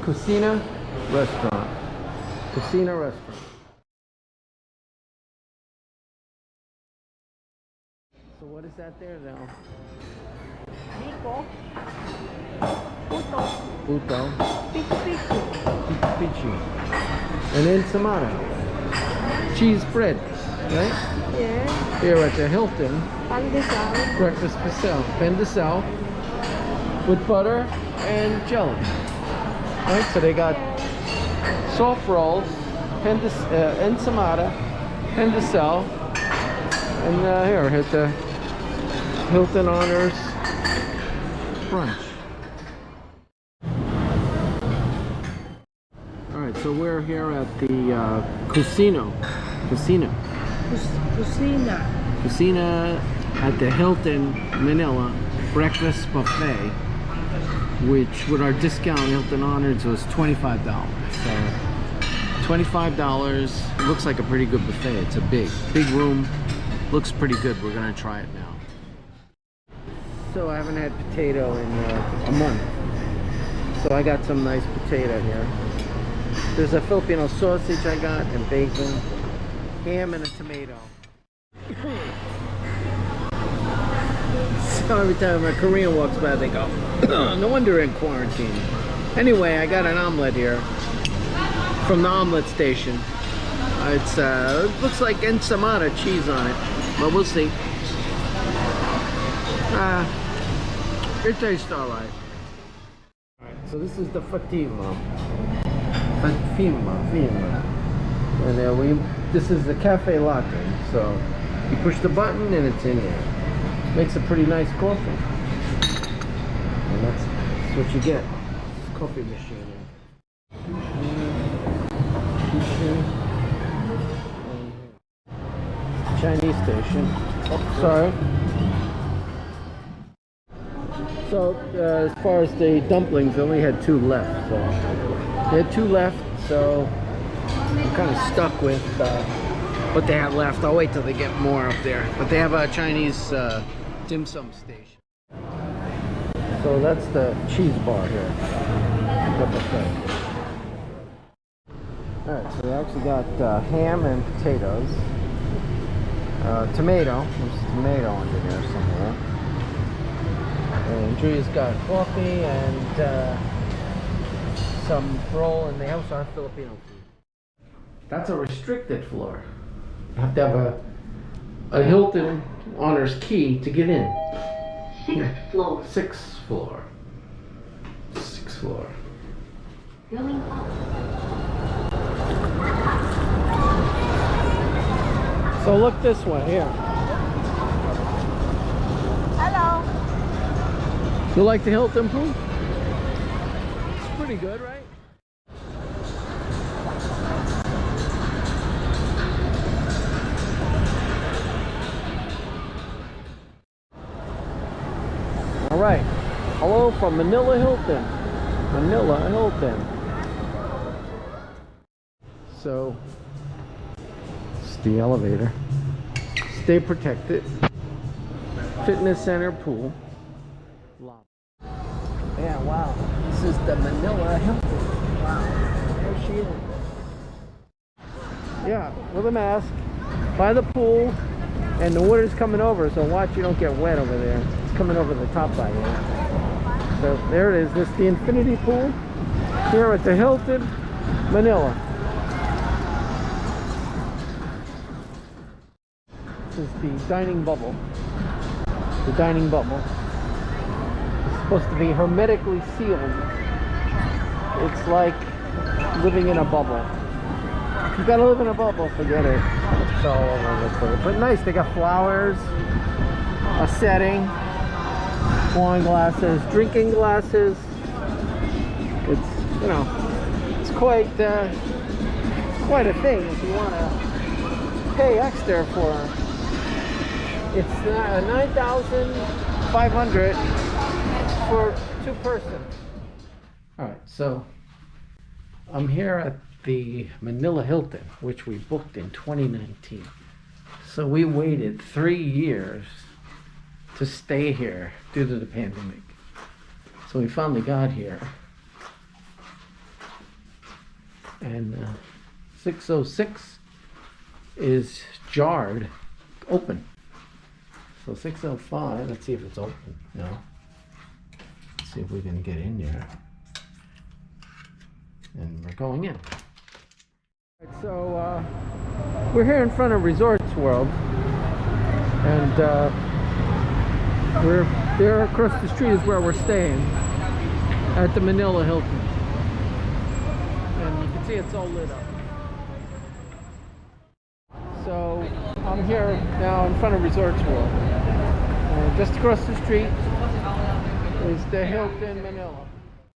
Cucina Restaurant. Cucina Restaurant. So what is that there now? Rico. Puto. Puto. Pichu pichu. Pichi. And ensamada. Cheese bread, right? Yeah. Here at the Hilton. Pandesal. Breakfast Pandesal with butter and jelly. Right, so they got soft rolls, ensamada, Pandesal, and here at the Hilton Honors brunch. All right, so we're here at the Cucina at the Hilton Manila breakfast buffet, which with our discount Hilton Honors was $25. So $25, looks like a pretty good buffet. It's a big room, looks pretty good. We're gonna try it now. So I haven't had potato in a month, so I got some nice potato here. There's a Filipino sausage I got, and bacon, ham, and a tomato. So every time a Korean walks by, they go, no wonder you're in quarantine. Anyway, I got an omelet here from the omelet station. It looks like ensamada cheese on it, but we'll see. It tastes alright. Alright, so this is the Fatima. And this is the cafe latte. So you push the button and it's in there. Makes a pretty nice coffee. And that's what you get. Coffee machine. Chinese station. Oh, sorry. So as far as the dumplings, I only had 2 left. So they had 2 left, so I'm kind of stuck with what they have left. I'll wait till they get more up there. But they have a Chinese dim sum station. So that's the cheese bar here. Alright, so they actually got ham and potatoes. Tomato. There's tomato under there somewhere. And Julia's got coffee and some roll, and they also have Filipino food. That's a restricted floor. You have to have a Hilton Honors key to get in. 6th floor. 6th floor. 6th floor. Going up. So look this way here. Hello. You like the Hilton Pool? It's pretty good, right? All right. Hello from Manila Hilton. Manila Hilton. So, it's the elevator. Stay protected. Fitness center pool. Yeah, wow. This is the Manila Hilton. Wow. There she is. Yeah, with a mask. By the pool. And the water's coming over, so watch you don't get wet over there. It's coming over the top by here. So there it is. This is the infinity pool here at the Hilton Manila. This is the dining bubble. The dining bubble. It's supposed to be hermetically sealed. It's like living in a bubble. If you gotta live in a bubble, forget it. It's all over the place. But nice, they got flowers, a setting, wine glasses, drinking glasses. It's, you know, it's quite a thing if you want to pay extra for. It's $9,500 for 2 persons. All right, so I'm here at the Manila Hilton, which we booked in 2019. So we waited 3 years to stay here due to the pandemic. So we finally got here. And 606 is jarred open. So 605, let's see if it's open. No. Let's see if we can get in there. And we're going in. So we're here in front of Resorts World, and we're there across the street is where we're staying at the Manila Hilton, and you can see it's all lit up. So I'm here now in front of Resorts World, and just across the street is the Hilton Manila.